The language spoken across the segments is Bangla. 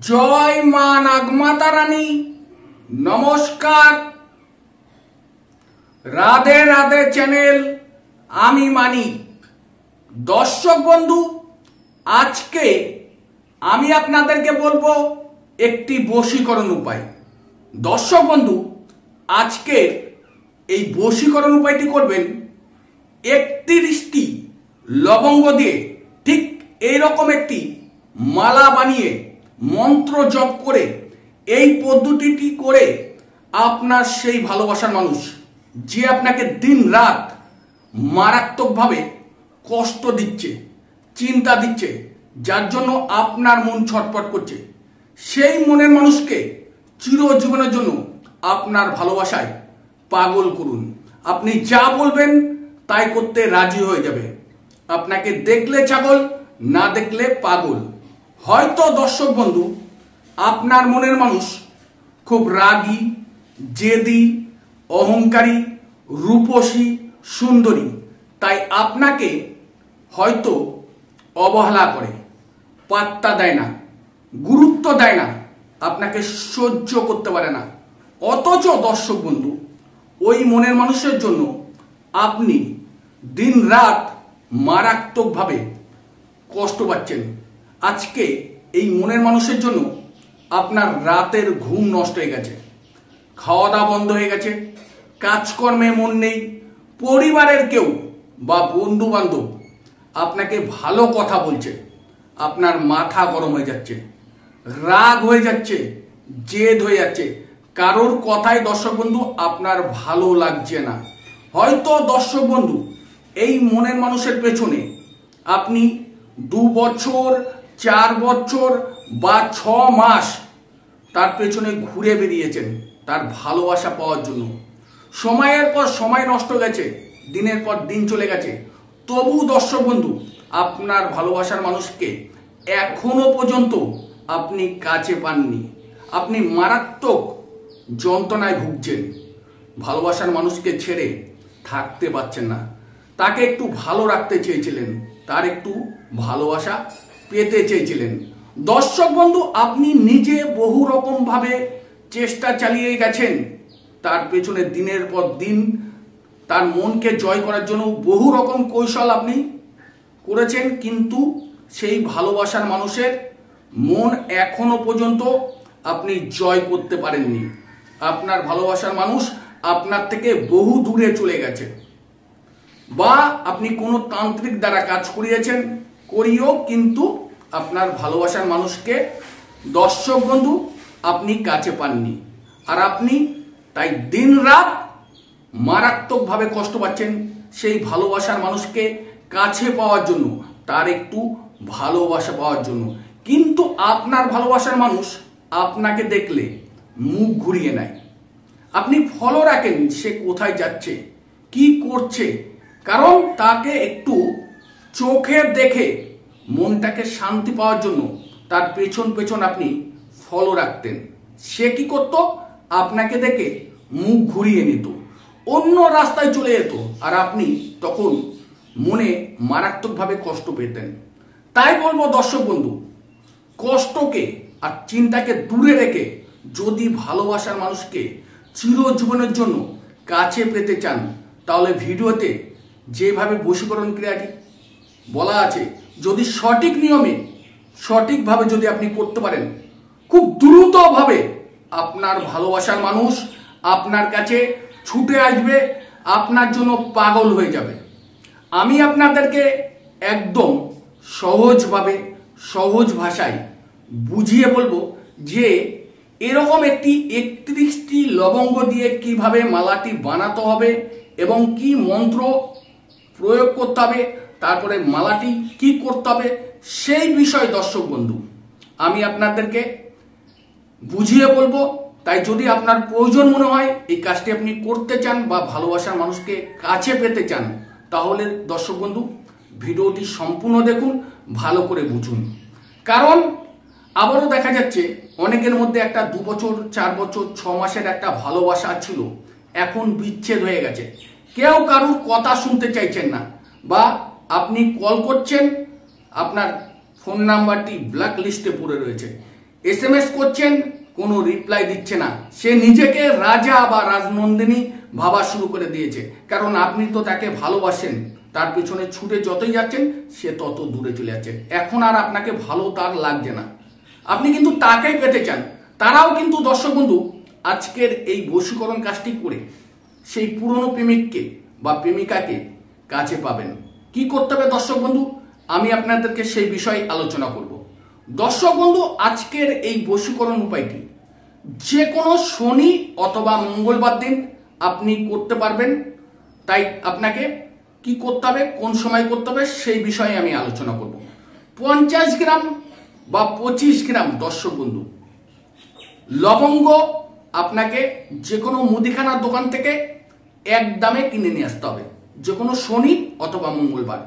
জয় মা নাগমাতা রানী। নমস্কার, রাধে রাধে চ্যানেল, আমি মানিক। দর্শক বন্ধু, আজকে আমি আপনাদেরকে বলবো একটি বশীকরণ উপায়। দর্শক বন্ধু, আজকে এই বশীকরণ উপায়টি করবেন 31টি লবঙ্গ দিয়ে। ঠিক এইরকম একটি মালা বানিয়ে মন্ত্র জপ করে এই পদ্ধতিটি করে আপনার সেই ভালোবাসার মানুষ যে আপনাকে দিন রাত মারাত্মকভাবে কষ্ট দিচ্ছে, চিন্তা দিচ্ছে, যার জন্য আপনার মন ছটফট করছে, সেই মনের মানুষকে চিরজীবনের জন্য আপনার ভালোবাসায় পাগল করুন। আপনি যা বলবেন তাই করতে রাজি হয়ে যাবে। আপনাকে দেখলে ছাগল, না দেখলে পাগল। হয়তো দর্শক বন্ধু, আপনার মনের মানুষ খুব রাগী, জেদি, অহংকারী, রূপসী, সুন্দরী, তাই আপনাকে হয়তো অবহেলা করে, পাত্তা দেয় না, গুরুত্ব দেয় না, আপনাকে সহ্য করতে পারে না। অথচ দর্শক বন্ধু, ওই মনের মানুষের জন্য আপনি দিন রাত মারাত্মকভাবে কষ্ট পাচ্ছেন। আজকে এই মনের মানুষের জন্য আপনার রাতের ঘুম নষ্ট হয়ে গেছে, খাওয়া দাওয়া বন্ধ হয়ে গেছে, কাজকর্মে মন নেই, পরিবারের কেউ বা বন্ধু বান্ধব আপনাকে ভালো কথা বলছে, আপনার মাথা গরম হয়ে যাচ্ছে, রাগ হয়ে যাচ্ছে, জেদ হয়ে যাচ্ছে, কারোর কথাই দর্শক বন্ধু আপনার ভালো লাগছে না। হয়তো দর্শক বন্ধু, এই মনের মানুষের পেছনে আপনি 2 বছর, 4 বছর বা 6 মাস তার পেছনে ঘুরে বেরিয়েছেন তার ভালোবাসা পাওয়ার জন্য। সময়ের পর সময় নষ্ট গেছে, দিনের পর দিন চলে গেছে, তবু দর্শক বন্ধু আপনার ভালোবাসার মানুষকে এখনো পর্যন্ত আপনি কাছে পাননি। আপনি মারাত্মক যন্ত্রণায় ভুগছেন, ভালোবাসার মানুষকে ছেড়ে থাকতে পারছেন না। তাকে একটু ভালো রাখতে চেয়েছিলেন, তার একটু ভালোবাসা পেতে চেয়েছিলেন। দর্শক বন্ধু, আপনি নিজে বহু রকম ভাবে চেষ্টা চালিয়ে গেছেন তার পেছনে, দিনের পর দিন তার মনকে জয় করার জন্য বহু রকম কৌশল আপনি করেছেন, কিন্তু সেই ভালোবাসার মানুষের মন এখনো পর্যন্ত আপনি জয় করতে পারেননি। আপনার ভালোবাসার মানুষ আপনার থেকে বহু দূরে চলে গেছে, বা আপনি কোনো তান্ত্রিক দ্বারা কাজ করিয়েও কিন্তু আপনার ভালোবাসার মানুষকে দর্শক বন্ধু আপনি কাছে পাননি। আর আপনি তাই দিন রাত মারাত্মকভাবে কষ্ট পাচ্ছেন সেই ভালোবাসার মানুষকে কাছে পাওয়ার জন্য, তার একটু ভালোবাসা পাওয়ার জন্য। কিন্তু আপনার ভালোবাসার মানুষ আপনাকে দেখলে মুখ ঘুরিয়ে নেয়। আপনি ফলো রাখেন সে কোথায় যাচ্ছে, কি করছে, কারণ তাকে একটু চোখে দেখে মনটাকে শান্তি পাওয়ার জন্য তার পেছন পেছন আপনি ফলো রাখতেন। সে কি করত? আপনাকে দেখে মুখ ঘুরিয়ে নিত, অন্য রাস্তায় চলে যেত, আর আপনি তখন মনে মারাত্মকভাবে কষ্ট পেতেন। তাই বলবো দর্শক বন্ধু, কষ্টকে আর চিন্তাকে দূরে রেখে যদি ভালোবাসার মানুষকে চিরজীবনের জন্য কাছে পেতে চান, তাহলে ভিডিওতে যেভাবে বশীকরণ ক্রিয়াটি বলা আছে, যদি সঠিক নিয়মে সঠিকভাবে যদি আপনি করতে পারেন, খুব দ্রুতভাবে আপনার ভালোবাসার মানুষ আপনার কাছে ছুটে আসবে, আপনার জন্য পাগল হয়ে যাবে। আমি আপনাদেরকে একদম সহজভাবে, সহজ ভাষায় বুঝিয়ে বলবো যে এরকম একটি 31টি লবঙ্গ দিয়ে কিভাবে মালাটি বানাতে হবে এবং কি মন্ত্র প্রয়োগ করতে হবে, তারপরে মালাটি কি করতে হবে, সেই বিষয় দর্শক বন্ধু আমি আপনাদেরকে বুঝিয়ে বলবো। তাই যদি আপনার প্রয়োজন মনে হয়, এই কাজটি আপনি করতে চান বা ভালোবাসার মানুষকে কাছে পেতে চান, তাহলে দর্শক বন্ধু ভিডিওটি সম্পূর্ণ দেখুন, ভালো করে বুঝুন। কারণ আবারও দেখা যাচ্ছে অনেকের মধ্যে একটা 2 বছর, 4 বছর, 6 মাসের একটা ভালোবাসা ছিল, এখন বিচ্ছেদ হয়ে গেছে, কেউ কারুর কথা শুনতে চাইছেন না, বা আপনি কল করছেন আপনার ফোন নাম্বারটি ব্ল্যাক লিস্টে পড়ে রয়েছে, SMS করছেন, কোনো রিপ্লাই দিচ্ছে না। সে নিজেকে রাজা বা রাজনন্দিনী ভাবা শুরু করে দিয়েছে, কারণ আপনি তো তাকে ভালোবাসেন। তার পিছনে ছুটে যতই যাচ্ছেন সে তত দূরে চলে যাচ্ছে। এখন আর আপনাকে ভালো তার লাগছে না, আপনি কিন্তু তাকেই পেতে চান। তারাও কিন্তু দর্শক বন্ধু আজকের এই বশীকরণ কাজটি করে সেই পুরনো প্রেমিককে বা প্রেমিকাকে কাছে পাবেন। কি করতে হবে দর্শক বন্ধু, আমি আপনাদেরকে সেই বিষয়ে আলোচনা করব। দর্শক বন্ধু, আজকের এই বশীকরণ উপায়টি যে কোনো শনি অথবা মঙ্গলবার দিন আপনি করতে পারবেন। তাই আপনাকে কি করতে হবে, কোন সময় করতে হবে সেই বিষয়ে আমি আলোচনা করব। 50 গ্রাম বা 25 গ্রাম দর্শক বন্ধু লবঙ্গ আপনাকে যে কোনো মুদিখানার দোকান থেকে এক দামে কিনে নিয়ে আসতে হবে, যে কোনো শনি অথবা মঙ্গলবার।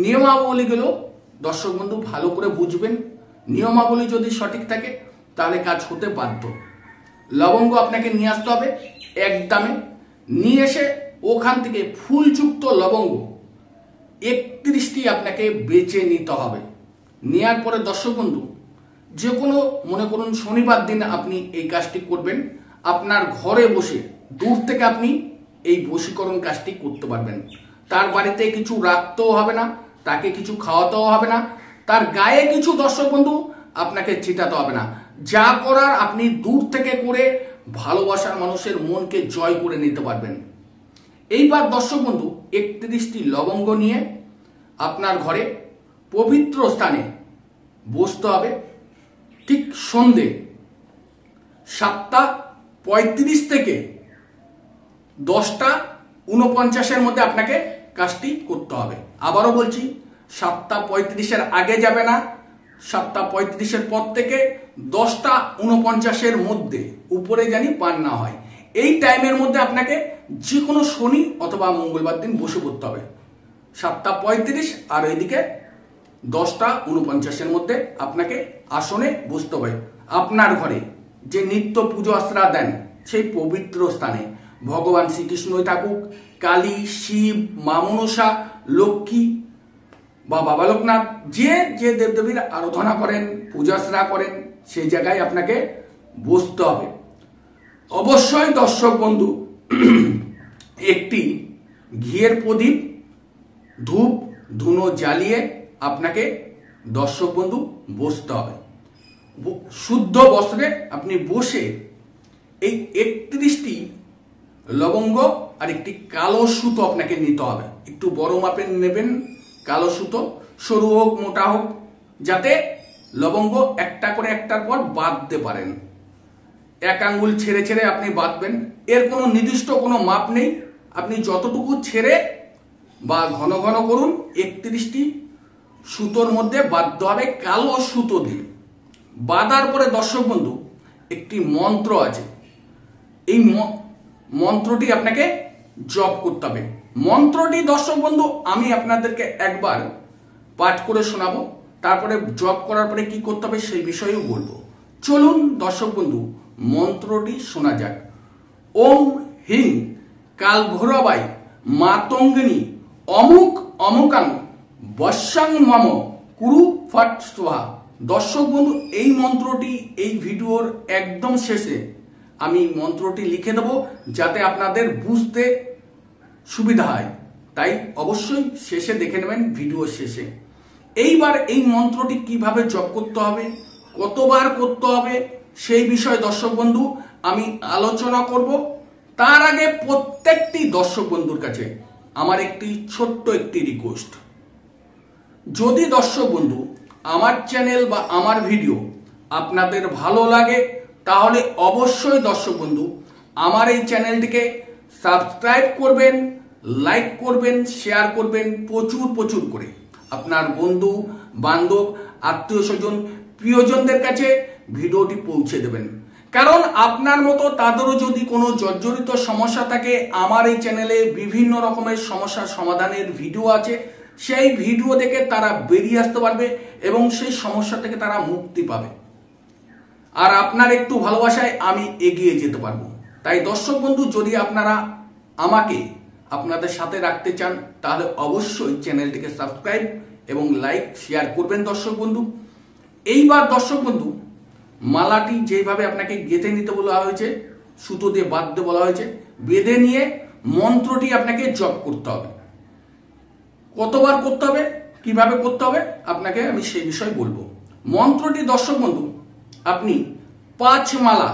নিয়মাবলীগুলো দর্শক বন্ধু ভালো করে বুঝবেন। নিয়মাবলী যদি সঠিক থাকে তাহলে কাজ হতে বাধ্য। লবঙ্গ আপনাকে নিয়ে আসতে হবে এক দামে। নিয়ে এসে ওখান থেকে ফুলযুক্ত লবঙ্গ 31টি আপনাকে বেছে নিতে হবে। নেওয়ার পরে দর্শক বন্ধু যে কোনো মনে করুন শনিবার দিন আপনি এই কাজটি করবেন। আপনার ঘরে বসে দূর থেকে আপনি এই বশীকরণ কাজটি করতে পারবেন। তার বাড়িতে কিছু রাখতেও হবে না, তাকে কিছু খাওয়াতেও হবে না, তার গায়ে কিছু দর্শক বন্ধু আপনাকে ছিটাতে হবে না। যা করার আপনি দূর থেকে করে ভালোবাসার মানুষের মনকে জয় করে নিতে পারবেন। এইবার দর্শক বন্ধু 31টি লবঙ্গ নিয়ে আপনার ঘরে পবিত্র স্থানে বসতে হবে। ঠিক সন্ধে 7:35 থেকে 10:49 মধ্যে আপনাকে কাজটি করতে হবে। আবারও বলছি, 7:35 আগে যাবে না, 7:35 পর থেকে 10:49 মধ্যে, উপরে জানি পার না হয়। এই টাইমের মধ্যে আপনাকে যে কোনো শনি অথবা মঙ্গলবার দিন বসে পড়তে হবে। 7:35 আর এইদিকে 10:49 মধ্যে আপনাকে আসনে বসতে হবে। আপনার ঘরে যে নিত্য পুজো আশ্রা দেন সেই পবিত্র স্থানে ভগবান শ্রীকৃষ্ণই থাকুক, কালী, শিব, মা মনসা, লক্ষ্মী বা বাবা লোকনাথ, যে যে দেবদেবীর আরাধনা করেন, পূজাশ্রা করেন, সেই জায়গায় আপনাকে বসতে হবে। অবশ্যই দর্শক বন্ধু একটি ঘিয়ের প্রদীপ, ধূপ ধুনো জ্বালিয়ে আপনাকে দর্শক বন্ধু বসতে হবে। শুদ্ধ বস্ত্রে আপনি বসে এই 31টি লবঙ্গ আর একটি কালো সুতো আপনাকে নিতে হবে। একটু বড় মাপের নেবেন কালো সুতো, সরু হোক মোটা হোক, যাতে লবঙ্গ একটা করে একটার পর বাঁধতে পারেন। এক আঙ্গুল ছেড়ে ছেড়ে আপনি বাঁধবেন। এর কোনো নির্দিষ্ট কোনো মাপ নেই, আপনি যতটুকু ছেড়ে বা ঘন ঘন করুন। 31টি সুতোর মধ্যে বাঁধতে হবে কালো সুতো দিয়ে। বাঁধার পরে দর্শক বন্ধু একটি মন্ত্র আছে, এই মন্ত্রটি আপনাকে জপ করতে হবে। মন্ত্রটি দর্শক বন্ধু আমি আপনাদেরকে একবার পাঠ করে শোনাবো, তারপরে জপ করার পরে কি করতে হবে সেই বিষয়েও বলবো। চলুন দর্শক বন্ধু মন্ত্রটি শোনা যাক। ওম হিং কালভৈরবাই মাতঙ্গিনী অমুক অমুকাং বর্ষাং মম কুরু ফট স্বাহা। দর্শক বন্ধু এই মন্ত্রটি এই ভিডিওর একদম শেষে আমি মন্ত্রটি লিখে দেব, যাতে আপনাদের বুঝতে সুবিধা হয়। তাই অবশ্যই শেষে দেখে নেবেন ভিডিও শেষে। এইবার এই মন্ত্রটি কিভাবে জপ করতে হবে, কতবার করতে হবে সেই বিষয়ে দর্শক বন্ধু আমি আলোচনা করব। তার আগে প্রত্যেকটি দর্শক বন্ধুর কাছে আমার একটি ছোট্ট একটি রিকোয়েস্ট, যদি দর্শক বন্ধু আমার চ্যানেল বা আমার ভিডিও আপনাদের ভালো লাগে তাহলে অবশ্যই দর্শক বন্ধু আমার এই চ্যানেলটিকে সাবস্ক্রাইব করবেন, লাইক করবেন, শেয়ার করবেন প্রচুর প্রচুর করে। আপনার বন্ধু বান্ধব আত্মীয় স্বজন প্রিয়জনদের কাছে ভিডিওটি পৌঁছে দেবেন, কারণ আপনার মতো তাদেরও যদি কোনো জর্জরিত সমস্যা থাকে আমার এই চ্যানেলে বিভিন্ন রকমের সমস্যার সমাধানের ভিডিও আছে। সেই ভিডিও দেখে তারা বেরিয়ে আসতে পারবে এবং সেই সমস্যা থেকে তারা মুক্তি পাবে। আর আপনার একটু ভালোবাসায় আমি এগিয়ে যেতে পারবো। তাই দর্শক বন্ধু যদি আপনারা আমাকে আপনাদের সাথে রাখতে চান তাহলে অবশ্যই চ্যানেলটিকে সাবস্ক্রাইব এবং লাইক শেয়ার করবেন দর্শক বন্ধু। এইবার দর্শক বন্ধু মালাটি যেভাবে আপনাকে গেঁথে নিতে বলা হয়েছে, সুতো দিয়ে বাঁধতে বলা হয়েছে, বেঁধে নিয়ে মন্ত্রটি আপনাকে জপ করতে হবে। কতবার করতে হবে, কিভাবে করতে হবে আপনাকে আমি সেই বিষয় বলবো। মন্ত্রটি দর্শক বন্ধু আপনি 5 মালা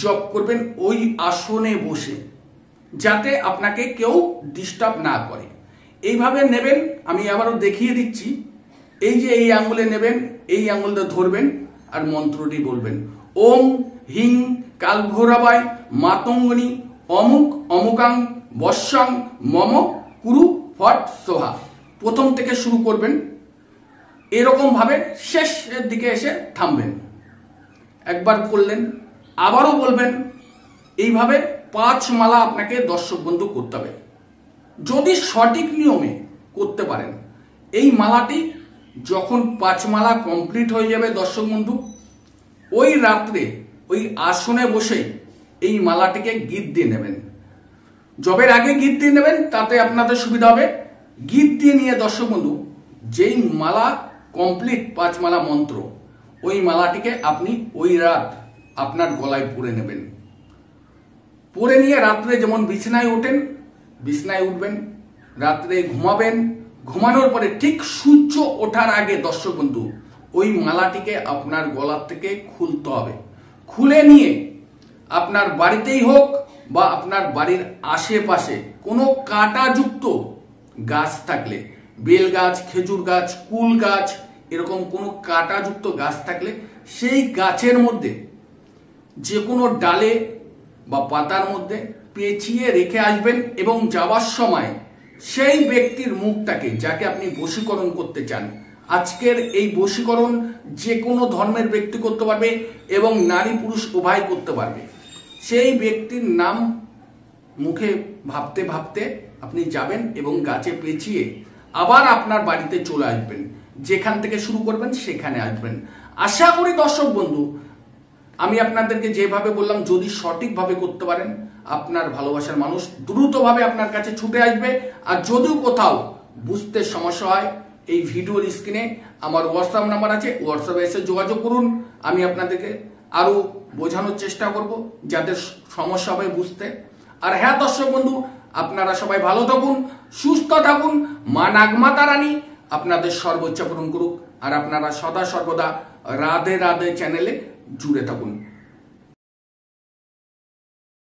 জপ করবেন ওই আসনে বসে, যাতে আপনাকে কেউ ডিস্টার্ব না করে। এইভাবে নেবেন, আমি আবারও দেখিয়ে দিচ্ছি। এই যে এই আঙ্গুলে নেবেন, এই আঙ্গুলটা ধরবেন আর মন্ত্রটি বলবেন, ওম হিং কালভৈরবায় মাতঙ্গনি অমুক অমুকাং বর্ষাং মম কুরু ফট সোহা। প্রথম থেকে শুরু করবেন, এরকম ভাবে শেষের দিকে এসে থামবেন। একবার করলেন, আবারও বলবেন। এইভাবে 5 মালা আপনাকে দর্শক বন্ধু করতে হবে। যদি সঠিক নিয়মে করতে পারেন, এই মালাটি যখন 5 মালা কমপ্লিট হয়ে যাবে দর্শক বন্ধু, ওই রাত্রে ওই আসনে বসে এই মালাটিকে গীত দিয়ে নেবেন। জবের আগে গীত দিয়ে নেবেন, তাতে আপনাদের সুবিধা হবে। গীত দিয়ে নিয়ে দর্শক বন্ধু যেই মালা কমপ্লিট 5 মালা মন্ত্র, ওই মালাটিকে আপনি ওই রাত আপনার গলায় পরে নেবেন। পরে নিয়ে রাত্রে যেমন বিছানায় ওঠেন, বিছানায় উঠবেন, রাত্রে ঘুমাবেন। ঘুমানোর পরে ঠিক সূর্য ওঠার আগে দর্শক বন্ধু ওই মালাটিকে আপনার গলার থেকে খুলতে হবে। খুলে নিয়ে আপনার বাড়িতেই হোক বা আপনার বাড়ির আশেপাশে কোনো কাঁটাযুক্ত গাছ থাকলে, বেল গাছ, খেজুর গাছ, কুল গাছ, এরকম কোনো কাঁটাযুক্ত গাছ থাকলে সেই গাছের মধ্যে যে কোনো ডালে বা পাতার মধ্যে পেঁচিয়ে রেখে আসবেন এবং যাওয়ার সময় সেই ব্যক্তির মুখটাকে, যাকে আপনি বশীকরণ করতে চান, আজকের এই বশীকরণ যে কোনো ধর্মের ব্যক্তি করতে পারবে এবং নারী পুরুষ উভয় করতে পারবে। সেই ব্যক্তির নাম মুখে ভাবতে ভাবতে আপনি যাবেন এবং গাছে পেঁচিয়ে আবার আপনার বাড়িতে চলে আসবেন। যেখান থেকে শুরু করবেন সেখানে আসবেন। আশা করি দর্শক বন্ধু আমি আপনাদেরকে যেভাবে বললাম, যদি সঠিকভাবে করতে পারেন, আপনার ভালোবাসার মানুষ দ্রুতভাবে আপনার কাছে ছুটে আসবে। আর যদিও কোথাও বুঝতে সমস্যা হয়, এই ভিডিওর স্ক্রিনে আমার হোয়াটসঅ্যাপ নাম্বার আছে, হোয়াটসঅ্যাপে এসে যোগাযোগ করুন। আমি আপনাদেরকে আরো বোঝানোর চেষ্টা করব যাদের সমস্যা হবে বুঝতে। আর হ্যাঁ দর্শক বন্ধু, আপনারা সবাই ভালো থাকুন, সুস্থ থাকুন। মা নাগমাতা রানী আপনাদের সর্বোচ্চ পূরণ করুক। আর আপনারা সদা সর্বদা রাধে রাধে চ্যানেলে জুড়ে থাকুন।